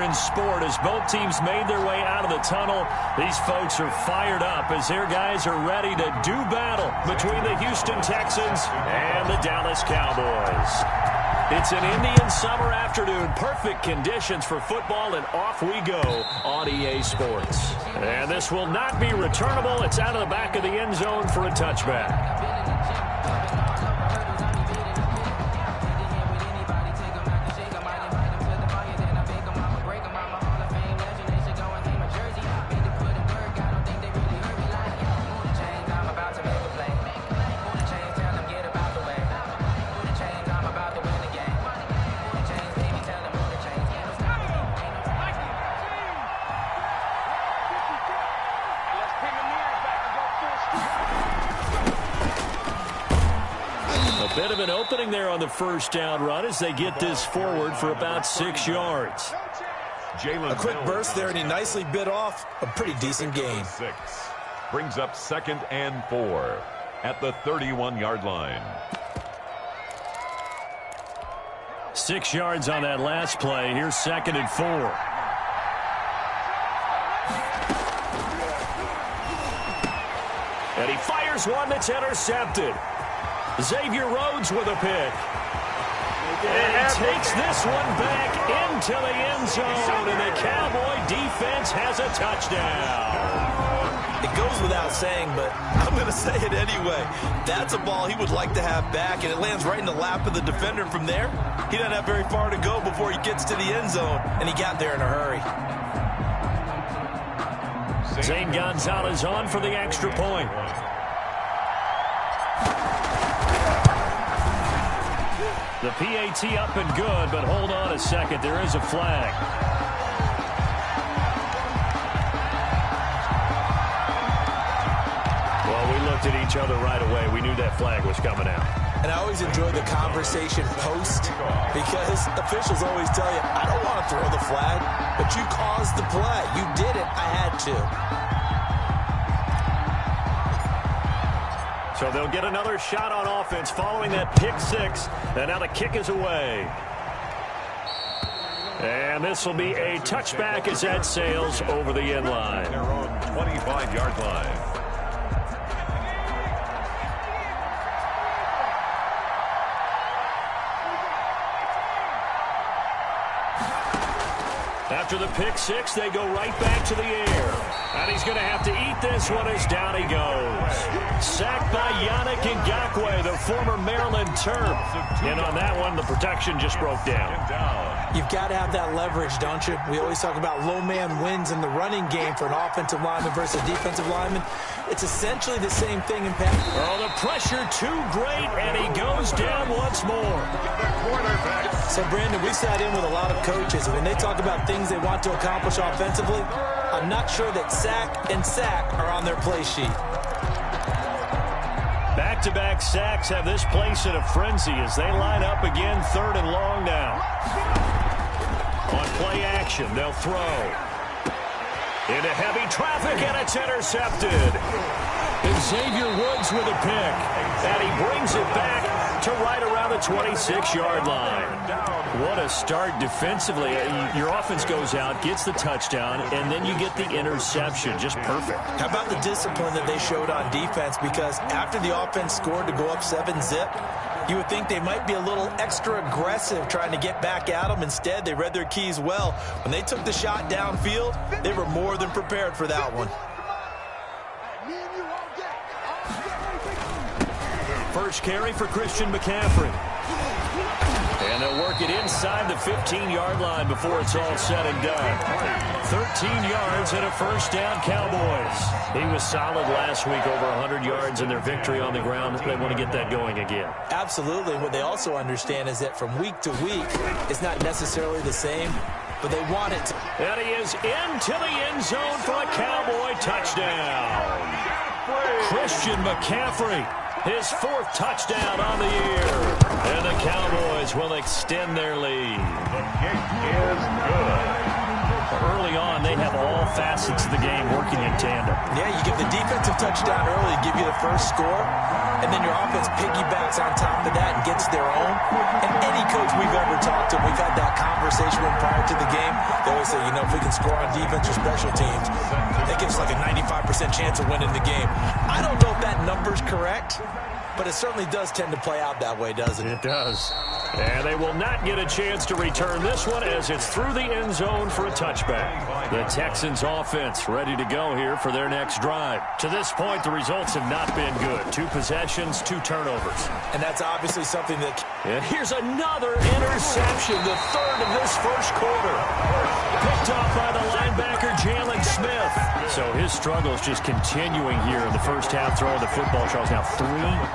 in sport as both teams made their way out of the tunnel. These folks are fired up as their guys are ready to do battle between the Houston Texans and the Dallas Cowboys. It's an Indian summer afternoon. Perfect conditions for football, and off we go on EA Sports. And this will not be returnable. It's out of the back of the end zone for a touchback. Bit of an opening there on the first down run as they get this forward for about 6 yards. A quick burst there, and he nicely bit off a pretty decent gain. Brings up 2nd and 4 at the 31-yard line. 6 yards on that last play. Here's 2nd and 4. And he fires one that's intercepted. Xavier Rhodes with a pick. And he takes this one back into the end zone, and the Cowboy defense has a touchdown. It goes without saying, but I'm going to say it anyway. That's a ball he would like to have back, and it lands right in the lap of the defender. From there, he doesn't have very far to go before he gets to the end zone, and he got there in a hurry. Zane Gonzalez on for the extra point. The PAT up and good, but hold on a second. There is a flag. Well, we looked at each other right away. We knew that flag was coming out. And I always enjoy the conversation post because officials always tell you, I don't want to throw the flag, but you caused the play. You did it. I had to. So they'll get another shot on offense following that pick six. And now the kick is away. And this will be a touchback as that sails over the end line. Their own 25-yard line. After the pick six, they go right back to the air. And he's going to have to eat this one as down he goes. Sacked by Yannick Ngakoue, the former Maryland Terp. And on that one, the protection just broke down. You've got to have that leverage, don't you? We always talk about low man wins in the running game for an offensive lineman versus a defensive lineman. It's essentially the same thing in pass. Oh, the pressure too great, and he goes down once more. So, Brandon, we sat in with a lot of coaches, and when they talk about things they want to accomplish offensively, I'm not sure that sack and sack are on their play sheet. Back-to-back sacks have this place in a frenzy as they line up again, 3rd and long now. On play action, they'll throw. Into heavy traffic, and it's intercepted. And Xavier Woods with a pick. And he brings it back to right around the 26-yard line. What a start defensively. Your offense goes out, gets the touchdown, and then you get the interception. Just perfect. How about the discipline that they showed on defense? Because after the offense scored to go up 7-zip, you would think they might be a little extra aggressive trying to get back at them. Instead, they read their keys well. When they took the shot downfield, they were more than prepared for that one. First carry for Christian McCaffrey. And they'll work it inside the 15-yard line before it's all said and done. 13 yards and a first down, Cowboys. He was solid last week, over 100 yards in their victory on the ground. They want to get that going again. Absolutely. What they also understand is that from week to week, it's not necessarily the same, but they want it to. And he is into the end zone for a Cowboy touchdown. Christian McCaffrey, his 4th touchdown on the year. And the Cowboys will extend their lead. The kick is good. Early on, they have all facets of the game working in tandem. Yeah, you give the defensive touchdown early, give you the first score, and then your offense piggybacks on top of that and gets their own. And any coach we've ever talked to, we've had that conversation prior to the game. They always say, say, you know, if we can score on defense or special teams, that gives like a 95% chance of winning the game. I don't know if that number's correct, but it certainly does tend to play out that way, doesn't it? It does. And they will not get a chance to return this one as it's through the end zone for a touchback. The Texans offense ready to go here for their next drive. To this point, the results have not been good. 2 possessions, 2 turnovers. And that's obviously something that... And here's another interception, the third of this first quarter. Picked off by the linebacker, Jalen Smith. So his struggles just continuing here in the first half, throwing the football. Charles, now 3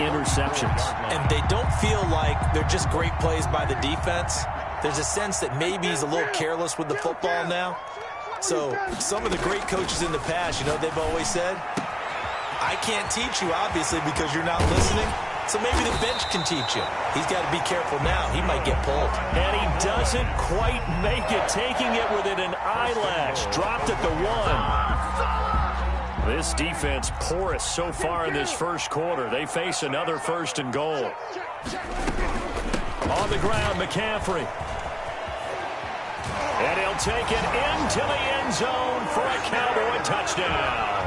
interceptions. And they don't feel like they're just great plays by the defense. There's a sense that maybe he's a little careless with the football now. So some of the great coaches in the past, you know, they've always said, I can't teach you, obviously, because you're not listening. So maybe the bench can teach you. He's got to be careful now. He might get pulled. And he doesn't quite make it, taking it within an eyelash. Dropped at the 1. This defense porous so far in this first quarter. They face another 1st and goal. On the ground, McCaffrey. And he'll take it into the end zone for a Cowboy touchdown.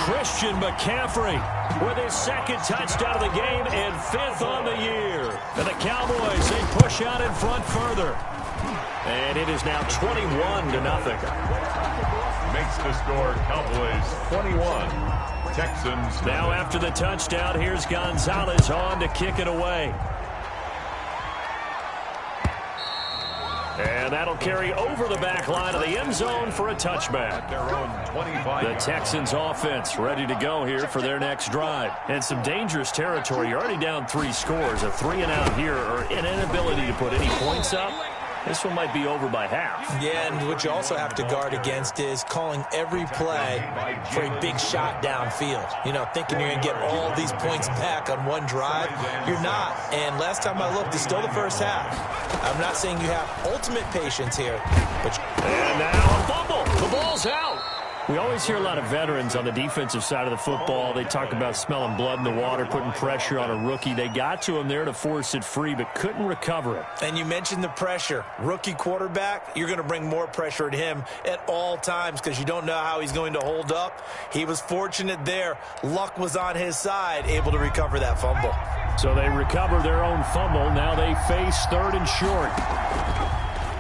Christian McCaffrey with his 2nd touchdown of the game and 5th on the year. And the Cowboys, they push out in front further. And it is now 21-0. Makes the score Cowboys 21. Texans. Now after the touchdown, here's Gonzalez on to kick it away. And that'll carry over the back line of the end zone for a touchback. Their own 25. The Texans offense ready to go here for their next drive. And some dangerous territory. You're already down 3 scores. A 3-and-out here or an inability to put any points up. This one might be over by half. Yeah, and what you also have to guard against is calling every play for a big shot downfield. You know, thinking you're going to get all these points back on one drive. You're not. And last time I looked, it's still the first half. I'm not saying you have ultimate patience here, but... And now a fumble. The ball's out. We always hear a lot of veterans on the defensive side of the football. They talk about smelling blood in the water, putting pressure on a rookie. They got to him there to force it free, but couldn't recover it. And you mentioned the pressure. Rookie quarterback, you're going to bring more pressure at him at all times because you don't know how he's going to hold up. He was fortunate there. Luck was on his side, able to recover that fumble. So they recover their own fumble. Now they face 3rd and short.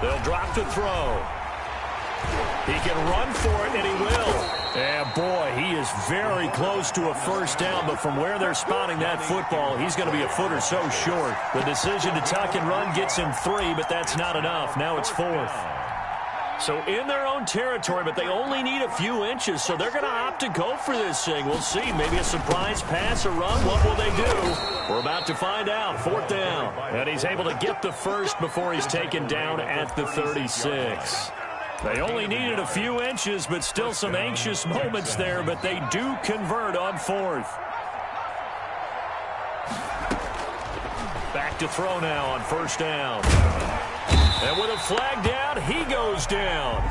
They'll drop to throw. He can run for it, and he will. And, boy, he is very close to a first down, but from where they're spotting that football, he's going to be a foot or so short. The decision to tuck and run gets him 3, but that's not enough. Now it's 4th. So in their own territory, but they only need a few inches, so they're going to opt to go for this thing. We'll see. Maybe a surprise pass or run. What will they do? We're about to find out. 4th down. And he's able to get the first before he's taken down at the 36. They only needed a few inches, but still some anxious moments there, but they do convert on 4th. Back to throw now on 1st down. And with a flag down, he goes down.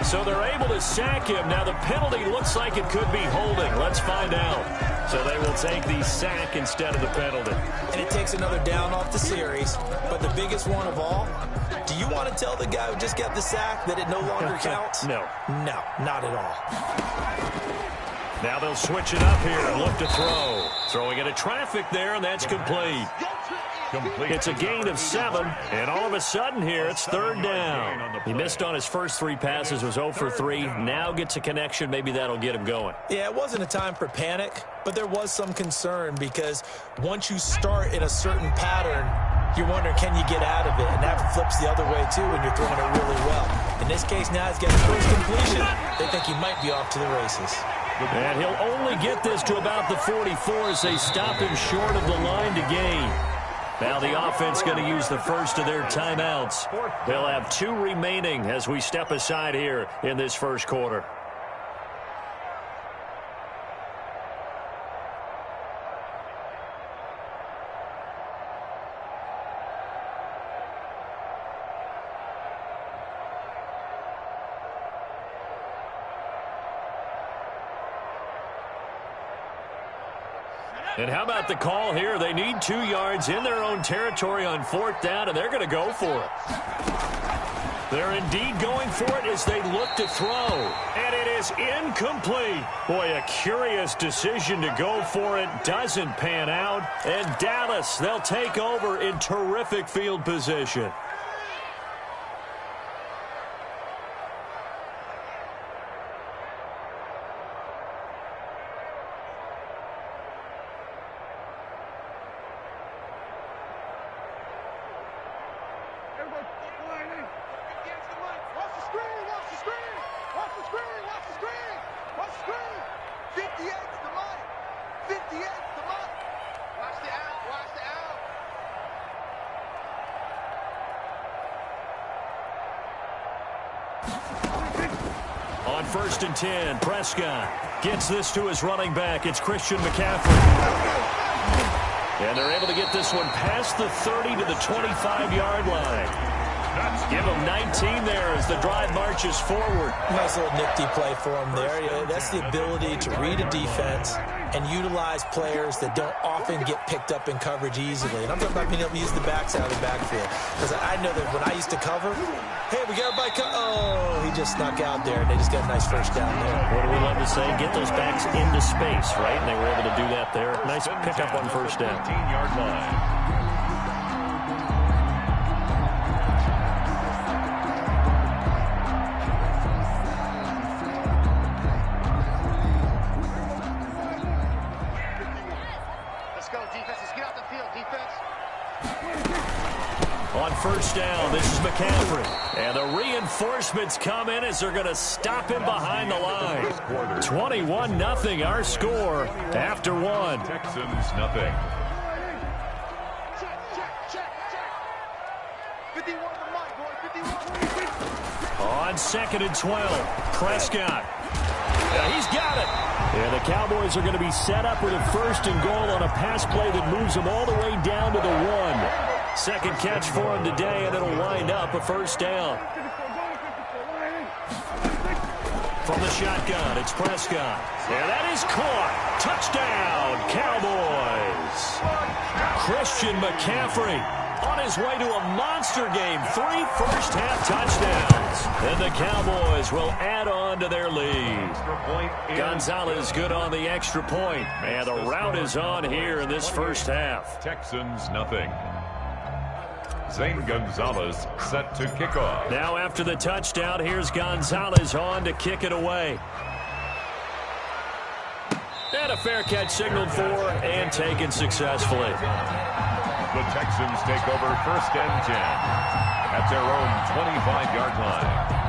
So they're able to sack him. Now the penalty looks like it could be holding. Let's find out. So they will take the sack instead of the penalty. And it takes another down off the series. But the biggest one of all, do you want to tell the guy who just got the sack that it no longer counts? No. No, not at all. Now they'll switch it up here and look to throw. Throwing into traffic there, and that's complete. It's a gain of 7, and all of a sudden here, it's 3rd down. He missed on his first 3 passes, was 0 for 3. Now gets a connection. Maybe that'll get him going. Yeah, it wasn't a time for panic, but there was some concern because once you start in a certain pattern, you're wondering, can you get out of it? And that flips the other way, too, when you're throwing it really well. In this case, now he's got his first completion. They think he might be off to the races. And he'll only get this to about the 44 as they stop him short of the line to gain. Now the offense going to use the first of their timeouts. They'll have 2 remaining as we step aside here in this first quarter. And how about the call here? They need 2 yards in their own territory on 4th down, and they're going to go for it. They're indeed going for it as they look to throw. And it is incomplete. Boy, a curious decision to go for it. Doesn't pan out. And Dallas, they'll take over in terrific field position. On 1st and 10, Prescott gets this to his running back. It's Christian McCaffrey. And they're able to get this one past the 30 to the 25-yard line. Give him 19 there as the drive marches forward. Nice little nifty play for him there. That's the ability to read a defense and utilize players that don't often get picked up in coverage easily. And I'm talking about being able to use the backs out of the backfield. Because I know that when I used to cover, hey, we got everybody oh, he just snuck out there, and they just got a nice first down there. What do we love to say? Get those backs into space, right? And they were able to do that there. Nice pickup on first down. 15-yard line. On first down, this is McCaffrey. And the reinforcements come in as they're going to stop him behind the line. 21-0 our score after one. Texans nothing. On 2nd and 12, Prescott. He's got it. And the Cowboys are going to be set up with a 1st and goal on a pass play that moves them all the way down to the 1. Second catch for him today, and it'll wind up a 1st down. From the shotgun, it's Prescott. And that is caught. Touchdown, Cowboys. Christian McCaffrey on his way to a monster game. 3 first-half touchdowns. And the Cowboys will add on to their lead. Gonzalez good on the extra point. And the route is on here in this first half. Texans nothing. Zane Gonzalez set to kick off. Now after the touchdown, here's Gonzalez on to kick it away. And a fair catch signaled for and taken successfully. The Texans take over 1st and 10 at their own 25-yard line.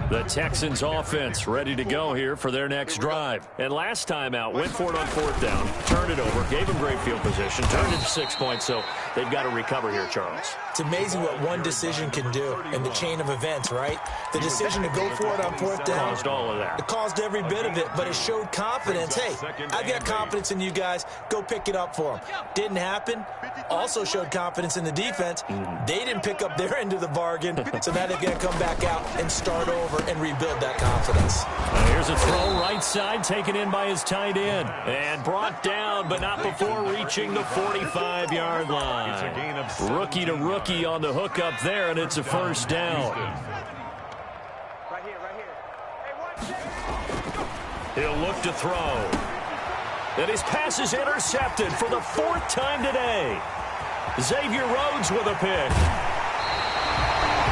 The Texans offense ready to go here for their next drive. And last time out, went for it on 4th down, turned it over, gave them great field position, turned it to 6 points, so they've got to recover here, Charles. It's amazing what one decision can do in the chain of events, right? The decision to go for it on 4th down. Caused all of that. It caused every bit of it, but it showed confidence. Hey, I've got confidence in you guys. Go pick it up for them. Didn't happen. Also showed confidence in the defense. They didn't pick up their end of the bargain, so now they've got to come back out and start over and rebuild that confidence. Here's a throw right side, taken in by his tight end. And brought down, but not before reaching the 45-yard line. It's a gain of Rookie to rookie on the hook up there, and it's a 1st down. Right here. Hey, He'll look to throw. And his pass is intercepted for the 4th time today. Xavier Rhodes with a pick.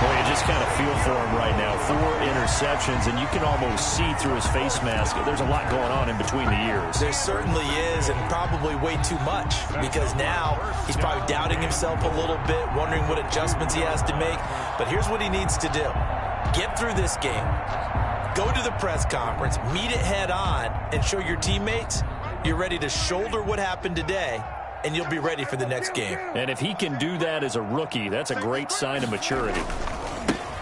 Boy, you just kind of feel for him right now. 4 interceptions, and you can almost see through his face mask. There's a lot going on in between the ears. There certainly is, and probably way too much, because now he's probably doubting himself a little bit, wondering what adjustments he has to make. But here's what he needs to do. Get through this game. Go to the press conference, meet it head on, and show your teammates you're ready to shoulder what happened today, and you'll be ready for the next game. And if he can do that as a rookie, that's a great sign of maturity.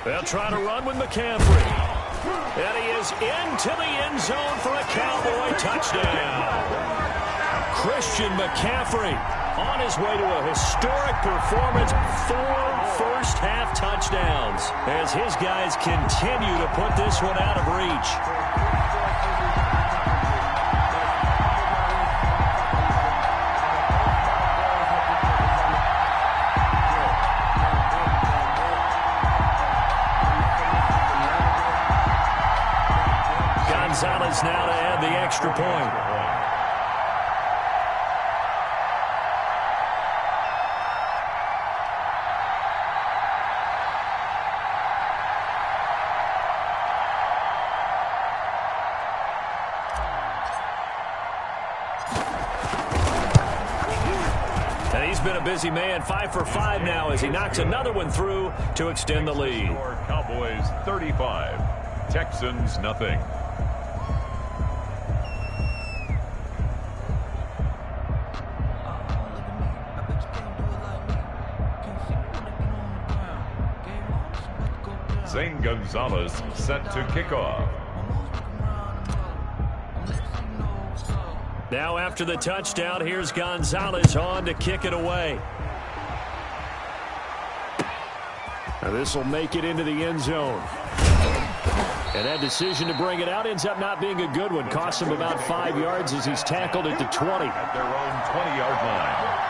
They'll try to run with McCaffrey. And he is into the end zone for a Cowboy touchdown. Christian McCaffrey on his way to a historic performance, 4 first-half touchdowns, as his guys continue to put this one out of reach. Gonzalez now to add the extra point. And he's been a busy man, 5 for 5 now as he knocks another one through to extend the lead. Cowboys 35, Texans nothing. Zane Gonzalez set to kick off. Now after the touchdown, here's Gonzalez on to kick it away. Now this will make it into the end zone. And that decision to bring it out ends up not being a good one. Costs him about 5 yards as he's tackled at the 20. At their own 20-yard line.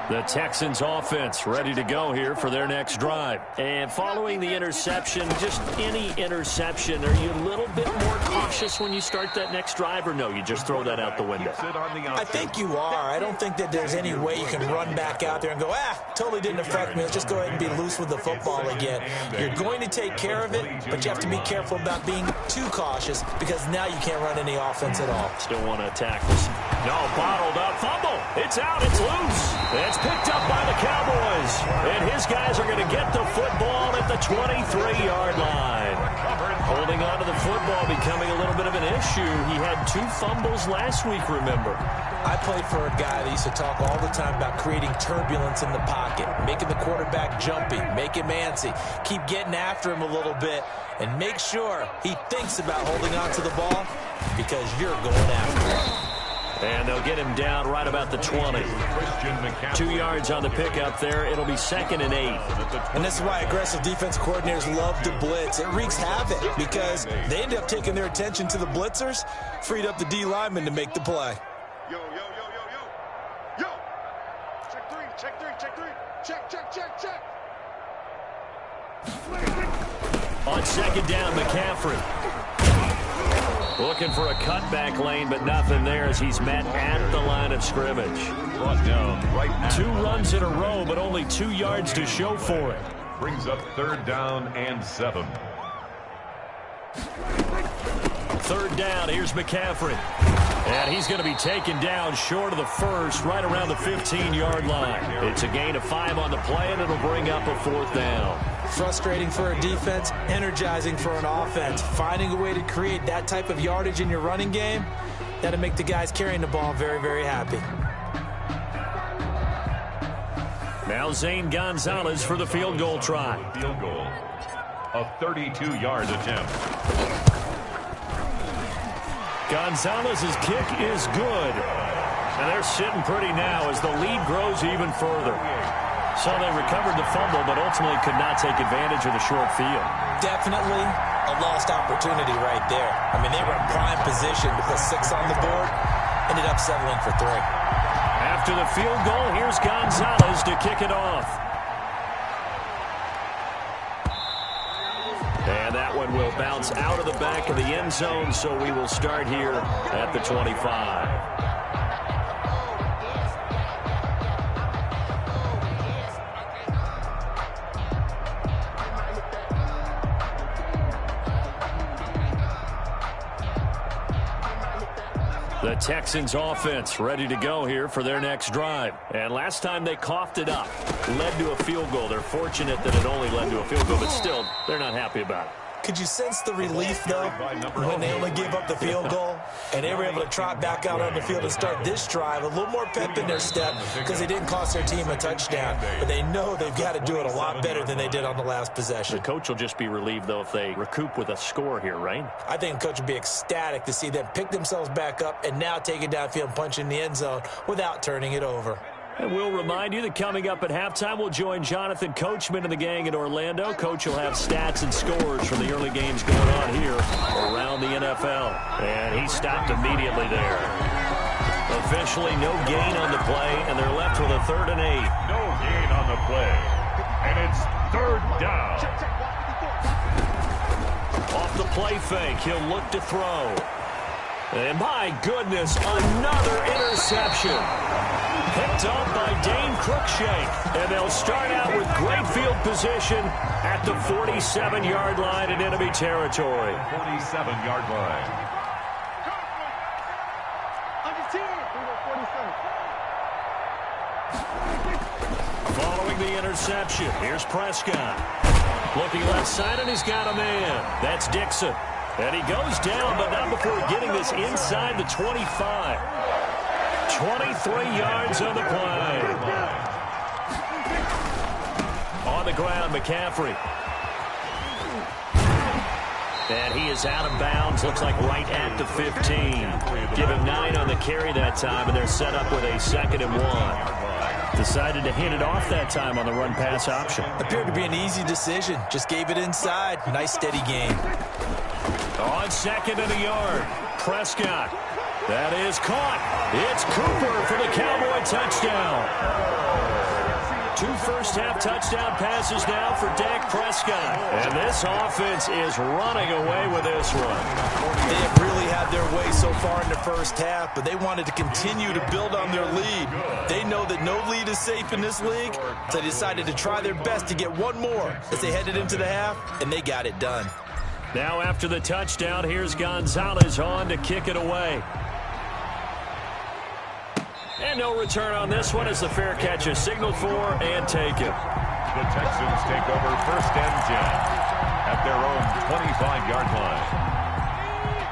The Texans offense ready to go here for their next drive. And following the interception, just any interception, are you a little bit more cautious when you start that next drive, or no, you just throw that out the window? I think you are. I don't think that there's any way you can run back out there and go, totally didn't affect me. Let's just go ahead and be loose with the football again. You're going to take care of it, but you have to be careful about being too cautious because now you can't run any offense at all. Still want to attack this. No, bottled up. Fumble. It's out. It's loose. It's picked up by the Cowboys. And his guys are going to get the football at the 23-yard line. Holding on to the football becoming a little bit of an issue. He had 2 fumbles last week, remember. I played for a guy that used to talk all the time about creating turbulence in the pocket, making the quarterback jumpy, make him antsy, keep getting after him a little bit, and make sure he thinks about holding on to the ball because you're going after him. And they'll get him down right about the 20. 2 yards on the pickup there. It'll be 2nd and 8. And this is why aggressive defense coordinators love to blitz. It wreaks havoc because they end up taking their attention to the blitzers, freed up the D lineman to make the play. Yo. Check three. Check. On 2nd down, McCaffrey. Looking for a cutback lane, but nothing there as he's met at the line of scrimmage. Brought down right now. 2 runs in a row, but only 2 yards to show for it. Brings up 3rd down and 7. 3rd down, here's McCaffrey. And he's going to be taken down short of the first, right around the 15-yard line. It's a gain of 5 on the play, and it'll bring up a 4th down. Frustrating for a defense, energizing for an offense. Finding a way to create that type of yardage in your running game, that'll make the guys carrying the ball very, very happy. Now Zane Gonzalez for the field goal try. Field goal. A 32-yard attempt. Gonzalez's kick is good. And they're sitting pretty now as the lead grows even further. So they recovered the fumble, but ultimately could not take advantage of the short field. Definitely a lost opportunity right there. I mean, they were in prime position to put 6 on the board. Ended up settling for 3. After the field goal, here's Gonzalez to kick it off. And that one will bounce out of the back of the end zone, so we will start here at the 25. The Texans offense ready to go here for their next drive. And last time they coughed it up, led to a field goal. They're fortunate that it only led to a field goal, but still, they're not happy about it. Could you sense the relief, though, when they only gave up the field goal and they were able to trot back out on the field and start this drive? A little more pep in their step because they didn't cost their team a touchdown, but they know they've got to do it a lot better than they did on the last possession. The coach will just be relieved, though, if they recoup with a score here, right? I think the coach will be ecstatic to see them pick themselves back up and now take it downfield and punch in the end zone without turning it over. And we'll remind you that coming up at halftime, we'll join Jonathan Coachman and the gang in Orlando. Coach will have stats and scores from the early games going on here around the NFL. And he stopped immediately there. Officially no gain on the play, and they're left with a 3rd and 8. No gain on the play. And it's 3rd down. Off the play fake, he'll look to throw. And my goodness, another interception. Picked up by Dane Cruikshank. And they'll start out with great field position at the 47-yard line in enemy territory. 47-yard line. Following the interception, here's Prescott. Looking left side, and he's got a man. That's Dixon. And he goes down, but not before getting this inside the 25. 23 yards on the play. On the ground, McCaffrey. And he is out of bounds, looks like right at the 15. Give him 9 on the carry that time, and they're set up with a 2nd and 1. Decided to hit it off that time on the run-pass option. Appeared to be an easy decision. Just gave it inside. Nice, steady game. On 2nd and a yard, Prescott. That is caught. It's Cooper for the Cowboy touchdown. 2 first-half touchdown passes now for Dak Prescott. And this offense is running away with this one. They have really had their way so far in the first half, but they wanted to continue to build on their lead. They know that no lead is safe in this league, so they decided to try their best to get one more as they headed into the half, and they got it done. Now after the touchdown, here's Gonzalez on to kick it away. And no return on this one as the fair catch is signaled for and taken. The Texans take over 1st and 10 at their own 25-yard line.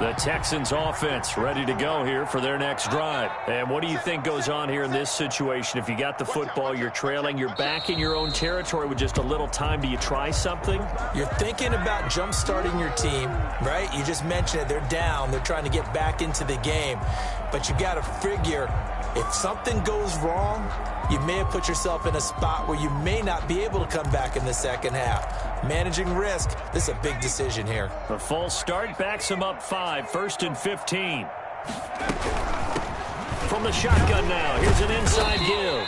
The Texans offense ready to go here for their next drive. And what do you think goes on here in this situation? If you got the football, you're trailing, you're back in your own territory with just a little time. Do you try something? You're thinking about jump-starting your team, right? You just mentioned it. They're down. They're trying to get back into the game. But you got to figure if something goes wrong, you may have put yourself in a spot where you may not be able to come back in the second half. Managing risk, this is a big decision here. The false start backs him up 5, 1st and 15. From the shotgun now, here's an inside give.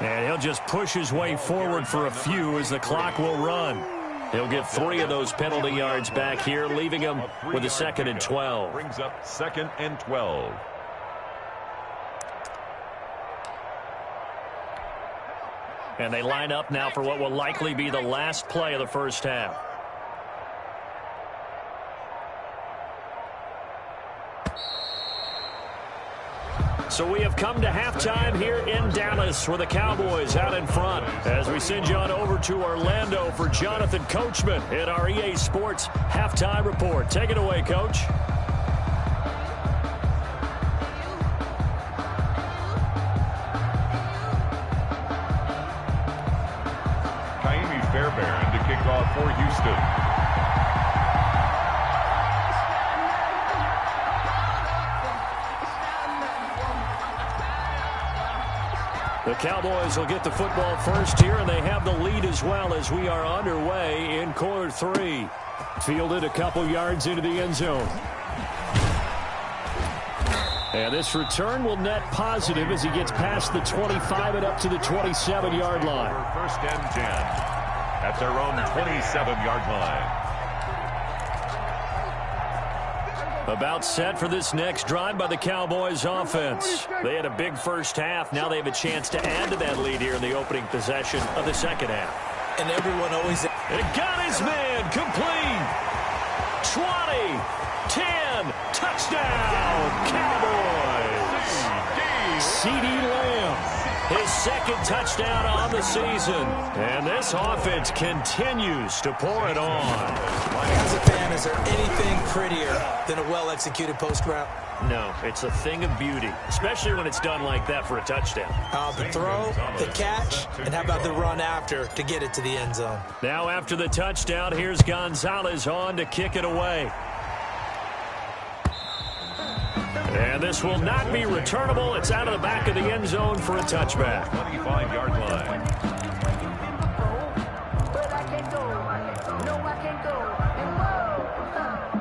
And he'll just push his way forward for a few as the clock will run. He'll get 3 of those penalty yards back here, leaving him with a 2nd and 12. Brings up 2nd and 12. And they line up now for what will likely be the last play of the first half. So we have come to halftime here in Dallas with the Cowboys out in front. As we send you on over to Orlando for Jonathan Coachman in our EA Sports Halftime Report. Take it away, Coach. Fairbairn to kick off for Houston. The Cowboys will get the football first here, and they have the lead as well as we are underway in quarter 3. Fielded a couple yards into the end zone. And this return will net positive as he gets past the 25 and up to the 27-yard line. 1st and 10. At their own 27-yard line. About set for this next drive by the Cowboys offense. They had a big first half. Now they have a chance to add to that lead here in the opening possession of the second half. And everyone always... It got his man complete. 20, 10, touchdown, Cowboys. CeeDee Lamb. his second touchdown on the season. And this offense continues to pour it on. As a fan, is there anything prettier than a well-executed post route? No, it's a thing of beauty, especially when it's done like that for a touchdown. The throw, the catch, and how about the run after to get it to the end zone? Now after the touchdown, here's Gonzalez on to kick it away. And this will not be returnable. It's out of the back of the end zone for a touchback. 25-yard line. But I can't go. No, I can't go. And whoa,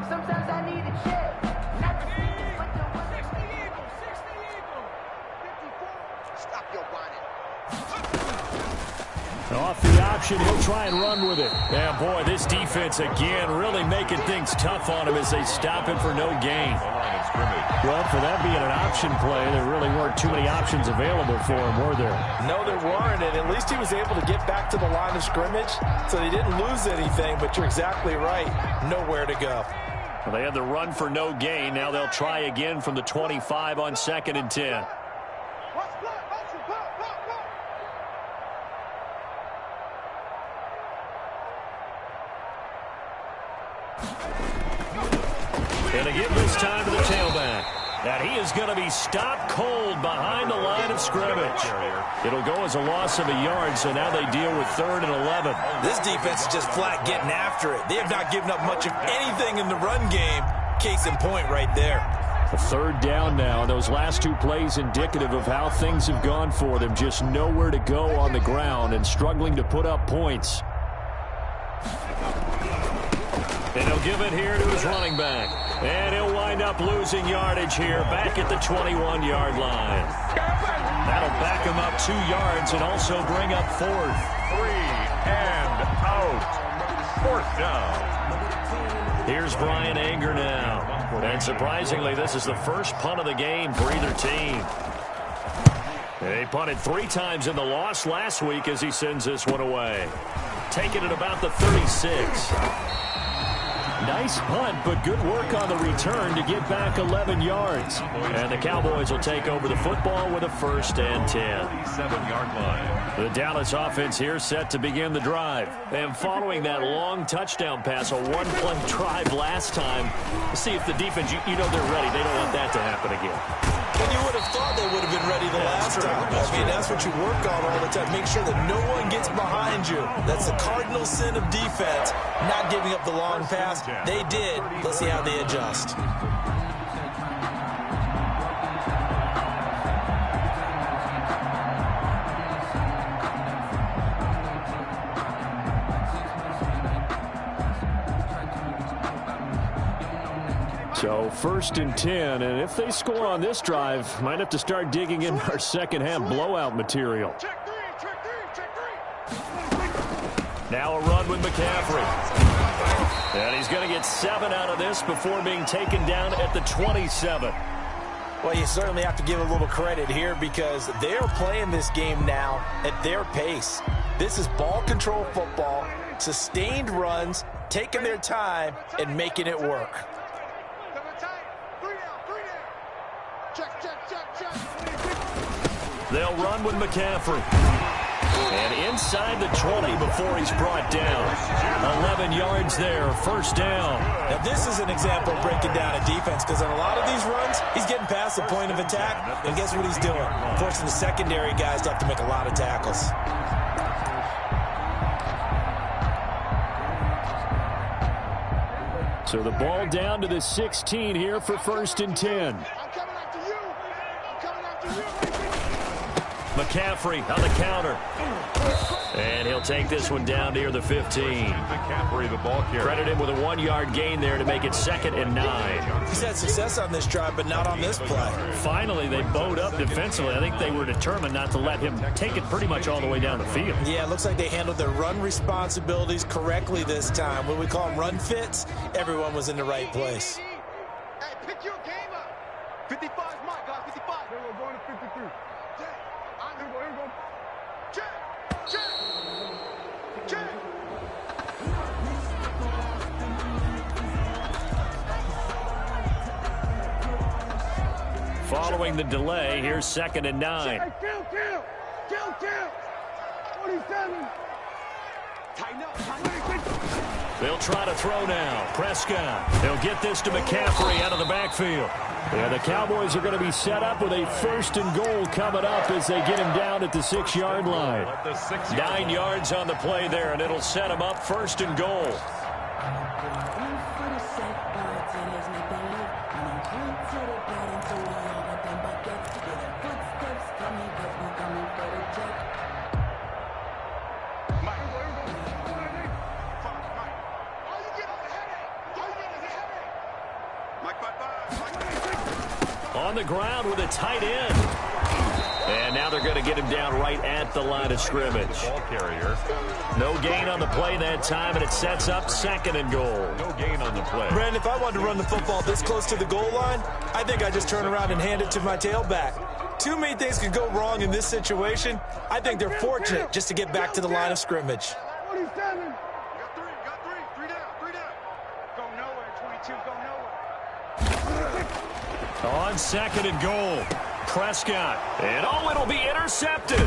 sometimes I need a check. Not the same, but the 60 Eagles, 60 Eagles. 54. Stop your whining. Off the option, he'll try and run with it. Yeah, boy, this defense again really making things tough on him as they stop him for no gain. Well, for that being an option play, there really weren't too many options available for him, were there? No, there weren't, and at least he was able to get back to the line of scrimmage, so they didn't lose anything, but you're exactly right. Nowhere to go. Well, they had the run for no gain. Now they'll try again from the 25 on 2nd and 10. And again this time to the tailback. And he is going to be stopped cold behind the line of scrimmage. It'll go as a loss of a yard, so now they deal with 3rd and 11. This defense is just flat getting after it. They have not given up much of anything in the run game. Case in point right there. A 3rd down now. Those last 2 plays indicative of how things have gone for them. Just nowhere to go on the ground and struggling to put up points. And he'll give it here to his running back. And he'll wind up losing yardage here back at the 21-yard line. That'll back him up 2 yards and also bring up 4th. 3 and out. 4th down. Here's Brian Anger now. And surprisingly, this is the first punt of the game for either team. They punted 3 times in the loss last week as he sends this one away. Taking it about the 36. Nice punt, but good work on the return to get back 11 yards. And the Cowboys will take over the football with a 1st and 10. 7-yard line. The Dallas offense here set to begin the drive. And following that long touchdown pass, a 1-play drive last time, see if the defense, you know they're ready. They don't want that to happen again. And you would have thought they would have been ready the last time. I mean, that's what you work on all the time. Make sure that no one gets behind you. That's the cardinal sin of defense, not giving up the long pass. They did. Let's see how they adjust. So 1st and 10, and if they score on this drive, might have to start digging in our second half blowout material. Check 3, check 3, check 3. Now a run with McCaffrey. And he's going to get 7 out of this before being taken down at the 27. Well, you certainly have to give a little credit here because they're playing this game now at their pace. This is ball control football, sustained runs, taking their time, and making it work. Check, check, check, check. They'll run with McCaffrey. And inside the 20 before he's brought down. 11 yards there, 1st down. Now, this is an example of breaking down a defense because on a lot of these runs, he's getting past the point of attack, and guess what he's doing? Forcing the secondary guys to have to make a lot of tackles. So the ball down to the 16 here for 1st and 10. I'm coming after you. I'm coming after you. McCaffrey on the counter. And he'll take this one down near the 15. McCaffrey, the ball carrier. Credit him with a 1-yard gain there to make it 2nd and 9. He's had success on this drive, but not on this play. Finally, they bowed up defensively. I think they were determined not to let him take it pretty much all the way down the field. Yeah, it looks like they handled their run responsibilities correctly this time. When we call them run fits, everyone was in the right place. Hey, pick your game up. 55 is mine, guys. 55. Then we're going to 53. Check. Here we go. Check. Check. Check. Following the delay, here's 2nd and 9. Hey, kill. Kill. 47. Tighten up. They'll try to throw now. Prescott. They'll get this to McCaffrey out of the backfield. Yeah, the Cowboys are going to be set up with a 1st and goal coming up as they get him down at the 6-yard line. 9 yards on the play there, and it'll set him up 1st and goal. On the ground with a tight end. And now they're going to get him down right at the line of scrimmage. Ball carrier. No gain on the play that time, and it sets up 2nd and goal. No gain on the play. Brandon, if I wanted to run the football this close to the goal line, I think I just turn around and hand it to my tailback. Too many things could go wrong in this situation. I think they're fortunate just to get back to the line of scrimmage. 47. Got three. 3 down. Go nowhere, 22. Go nowhere. On 2nd and goal, Prescott. And it'll be intercepted.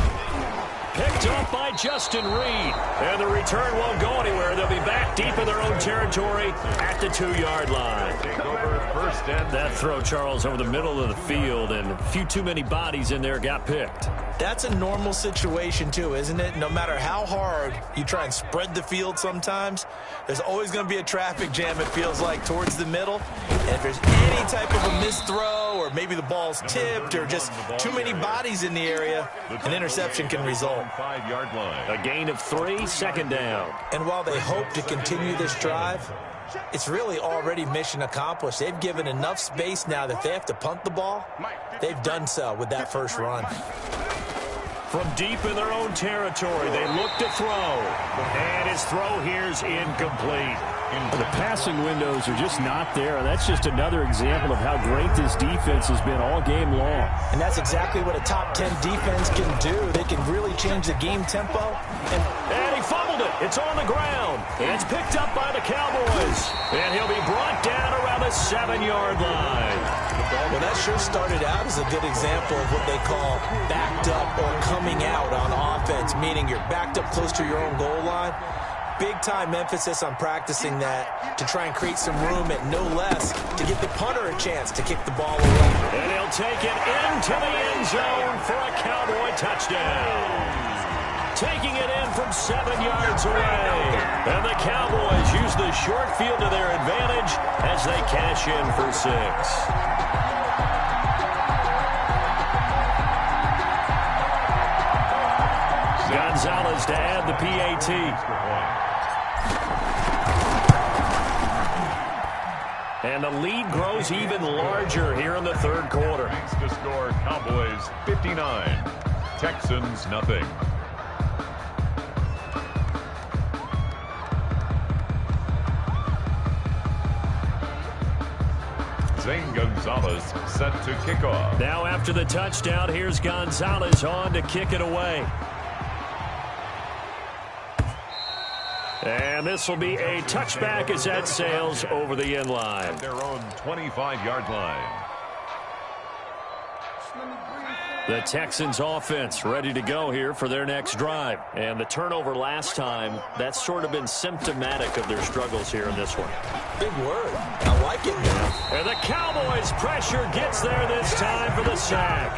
Picked up by Justin Reed. And the return won't go anywhere. They'll be back deep in their own territory at the 2-yard line. Take over 1st and That throw, Charles, over the middle of the field, and a few too many bodies in there got picked. That's a normal situation, too, isn't it? No matter how hard you try and spread the field sometimes, there's always going to be a traffic jam, it feels like, towards the middle. And if there's any type of a missed throw, or maybe the ball's tipped, or just too many bodies in the area, an interception can result. 5-yard line. A gain of 3, 2nd down. And while they hope to continue this drive, it's really already mission accomplished. They've given enough space now that if they have to punt the ball, they've done so with that first run. From deep in their own territory, they look to throw. And his throw here's incomplete. The passing windows are just not there. And that's just another example of how great this defense has been all game long. And that's exactly what a top 10 defense can do. They can really change the game tempo. And he fumbled it. It's on the ground. And it's picked up by the Cowboys. And he'll be brought down around the 7-yard line. Well, that sure started out as a good example of what they call backed up or coming out on offense, meaning you're backed up close to your own goal line. Big-time emphasis on practicing that to try and create some room at no less to give the punter a chance to kick the ball away. And he'll take it into the end zone for a Cowboy touchdown. Taking it in from 7 yards away. And the Cowboys use the short field to their advantage as they cash in for 6. Gonzalez to add the PAT. And the lead grows even larger here in the 3rd quarter. To score, Cowboys 59, Texans nothing. Zane Gonzalez set to kick off. Now after the touchdown, here's Gonzalez on to kick it away. And this will be a touchback as that sails over the end line. Their own 25-yard line. The Texans offense ready to go here for their next drive. And the turnover last time, that's sort of been symptomatic of their struggles here in this one. Big word. I like it now. And the Cowboys pressure gets there this time for the sack.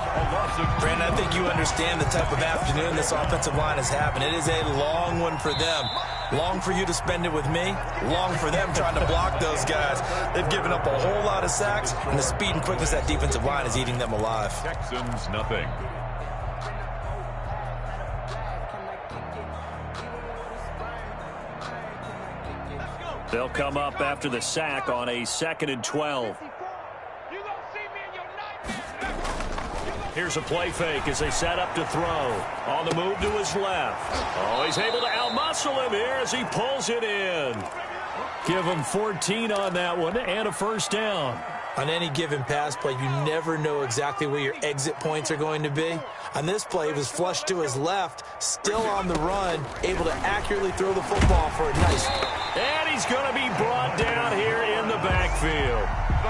Brandon, I think you understand the type of afternoon this offensive line is having. It is a long one for them. Long for you to spend it with me. Long for them trying to block those guys. They've given up a whole lot of sacks, and the speed and quickness of that defensive line is eating them alive. Texans nothing. They'll come up after the sack on a 2nd and 12. Here's a play fake as they set up to throw. On the move to his left. Oh, he's able to outmuscle him here as he pulls it in. Give him 14 on that one and a 1st down. On any given pass play, you never know exactly where your exit points are going to be. On this play, he was flushed to his left, still on the run, able to accurately throw the football for a nice. And he's going to be brought down here in the backfield. backfield.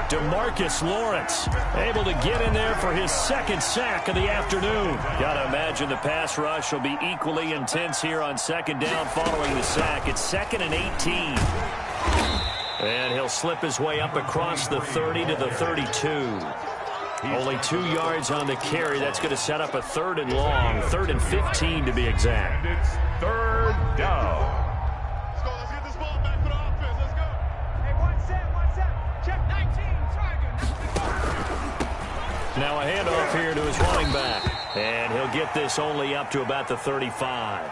DeMarcus Lawrence able to get in there for his second sack of the afternoon. Got to imagine the pass rush will be equally intense here on second down following the sack. It's 2nd and 18. And he'll slip his way up across the 30 to the 32. Only 2 yards on the carry. That's going to set up a 3rd and long, 3rd and 15 to be exact. And it's 3rd down. Let's go. Let's get this ball back for the offense. Let's go. Hey, one set. Check 19. Now a handoff here to his running back. And he'll get this only up to about the 35.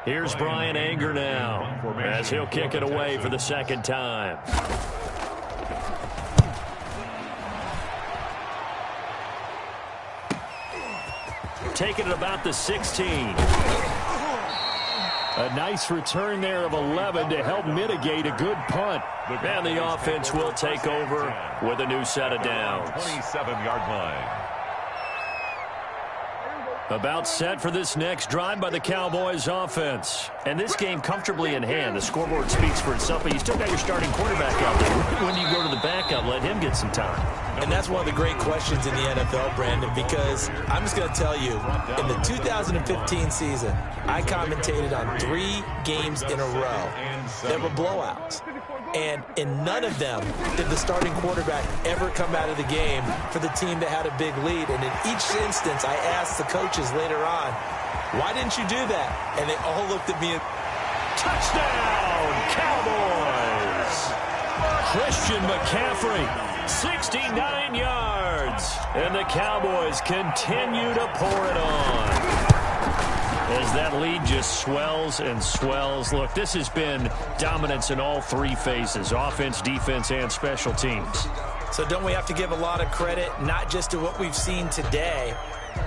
Here's Brian Anger now as he'll kick it away for the second time. Taking it about the 16. A nice return there of 11 to help mitigate a good punt. And the offense will take over with a new set of downs. 27-yard line. About set for this next drive by the Cowboys offense. And this game comfortably in hand. The scoreboard speaks for itself, but you still got your starting quarterback out there. When do you go to the backup? Let him get some time. And that's one of the great questions in the NFL, Brandon, because I'm just going to tell you, in the 2015 season, I commentated on 3 games in a row that were blowouts. And in none of them did the starting quarterback ever come out of the game for the team that had a big lead. And in each instance, I asked the coaches later on, why didn't you do that? And they all looked at me and... Touchdown, Cowboys! Christian McCaffrey, 69 yards. And the Cowboys continue to pour it on. As that lead just swells and swells. Look, this has been dominance in all 3 phases, offense, defense, and special teams. So don't we have to give a lot of credit, not just to what we've seen today,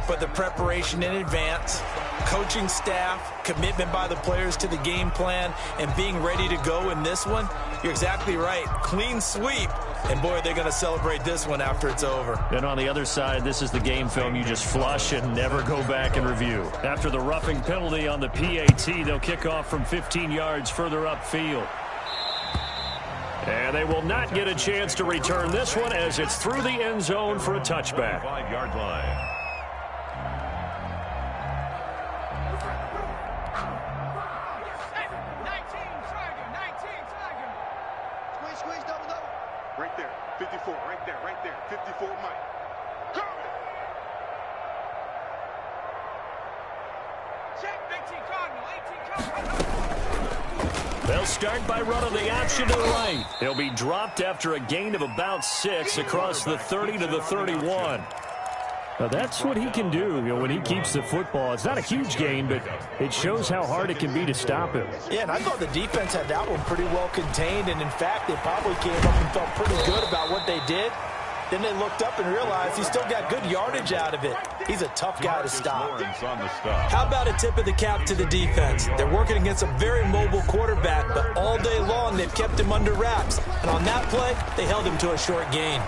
but the preparation in advance, coaching staff, commitment by the players to the game plan, and being ready to go in this one? You're exactly right. Clean sweep. And, boy, they're going to celebrate this one after it's over. And on the other side, this is the game film you just flush and never go back and review. After the roughing penalty on the PAT, they'll kick off from 15 yards further upfield. And they will not get a chance to return this one as it's through the end zone for a touchback. 5-yard line. Squeeze, double. Right there, 54, right there, 54, Mike. Go! Check, 18 Cardinal. They'll start by running the option to the right. He'll be dropped after a gain of about 6 across the 30 to the 31. Now that's what he can do, when he keeps the football. It's not a huge gain, but it shows how hard it can be to stop him. Yeah, and I thought the defense had that one pretty well contained, and in fact, they probably came up and felt pretty good about what they did. Then they looked up and realized he still got good yardage out of it. He's a tough guy to stop. How about a tip of the cap to the defense? They're working against a very mobile quarterback, but all day long they've kept him under wraps. And on that play, they held him to a short gain.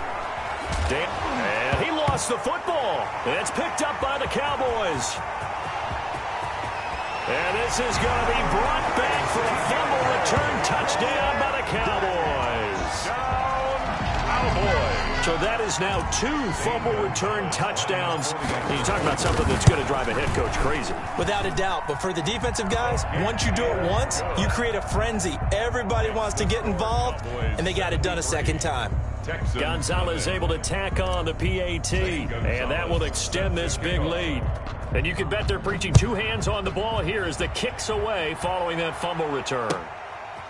And he lost the football. It's picked up by the Cowboys. And this is going to be brought back for a fumble return touchdown by the Cowboys. Cowboys. So that is now 2 fumble return touchdowns. And you talk about something that's going to drive a head coach crazy. Without a doubt. But for the defensive guys, once you do it once, you create a frenzy. Everybody wants to get involved, and they got it done a second time. Gonzalez able to tack on the PAT, and that will extend this big lead. And you can bet they're preaching 2 hands on the ball here as the kick's away following that fumble return.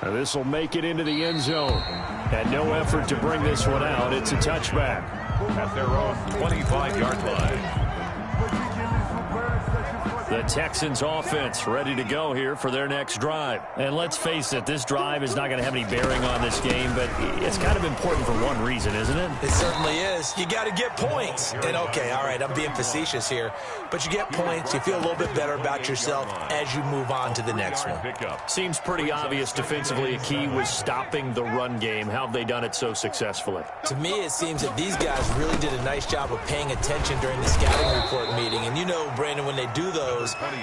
And this will make it into the end zone. And no effort to bring this one out. It's a touchback. At their own 25-yard line. The Texans offense ready to go here for their next drive. And let's face it, this drive is not going to have any bearing on this game, but it's kind of important for one reason, isn't it? It certainly is. You got to get points. And okay, all right, I'm being facetious here, but you get points, you feel a little bit better about yourself as you move on to the next one. Seems pretty obvious defensively a key was stopping the run game. How have they done it so successfully? To me, it seems that these guys really did a nice job of paying attention during the scouting report meeting. And you know, Brandon, when they do those,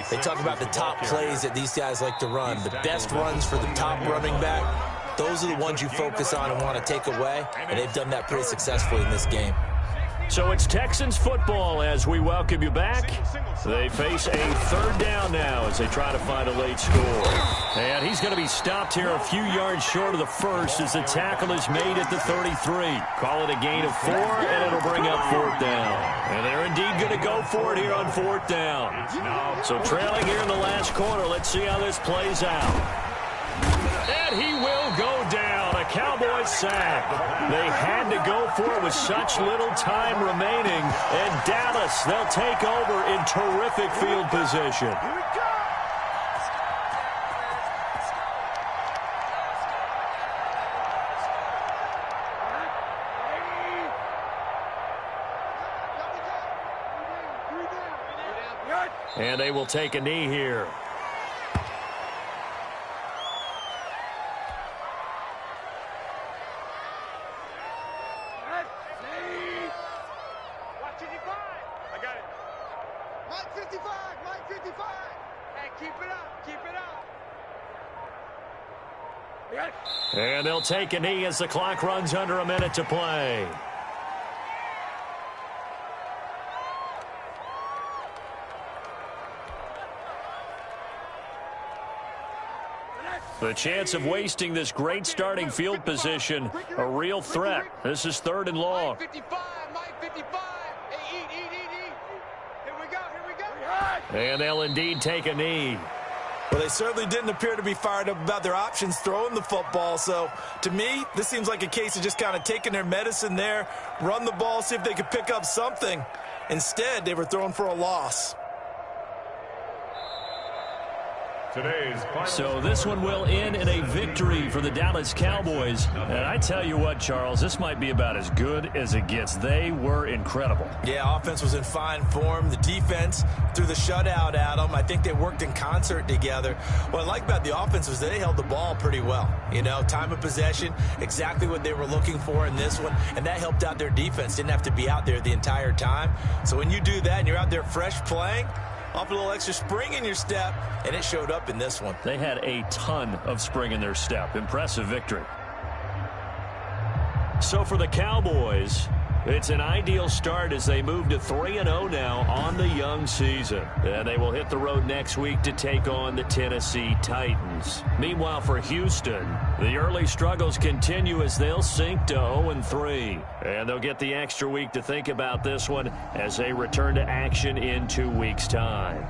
they talk about the top plays that these guys like to run. The best runs for the top running back, those are the ones you focus on and want to take away, and they've done that pretty successfully in this game. So it's Texans football as we welcome you back. They face a third down now as they try to find a late score. And he's going to be stopped here a few yards short of the first as the tackle is made at the 33. Call it a gain of 4, and it'll bring up 4th down. And they're indeed going to go for it here on 4th down. So trailing here in the last quarter, let's see how this plays out. And he will go down. A Cowboys sack. They had to go for it with such little time remaining. And Dallas, they'll take over in terrific field position. And they will take a knee here. And they'll take a knee as the clock runs under a minute to play. The chance of wasting this great starting field position, a real threat. This is 3rd and long. Mike 55, Mike 55. Hey, eat. Here we go. And they'll indeed take a knee. Well, they certainly didn't appear to be fired up about their options throwing the football. So, to me, this seems like a case of just kind of taking their medicine there, run the ball, see if they could pick up something. Instead, they were throwing for a loss. So this one will end in a victory for the Dallas Cowboys. And I tell you what, Charles, this might be about as good as it gets. They were incredible. Yeah, offense was in fine form. The defense threw the shutout at them. I think they worked in concert together. What I like about the offense was they held the ball pretty well. You know, time of possession, exactly what they were looking for in this one. And that helped out their defense. Didn't have to be out there the entire time. So when you do that and you're out there fresh playing, off a little extra spring in your step, and it showed up in this one. They had a ton of spring in their step. Impressive victory. So for the Cowboys, it's an ideal start as they move to 3-0 now on the young season. And they will hit the road next week to take on the Tennessee Titans. Meanwhile, for Houston, the early struggles continue as they'll sink to 0-3. And they'll get the extra week to think about this one as they return to action in 2 weeks' time.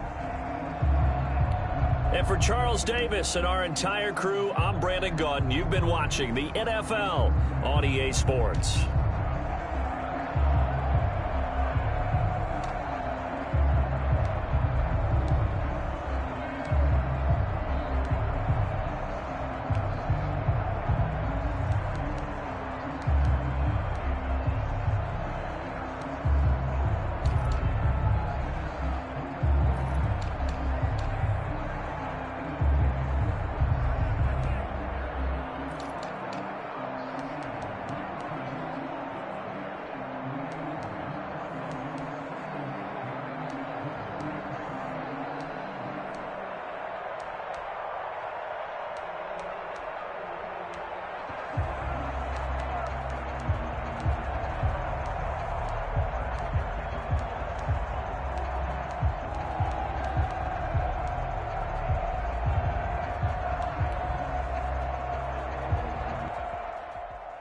And for Charles Davis and our entire crew, I'm Brandon Gaudin. You've been watching the NFL on EA Sports.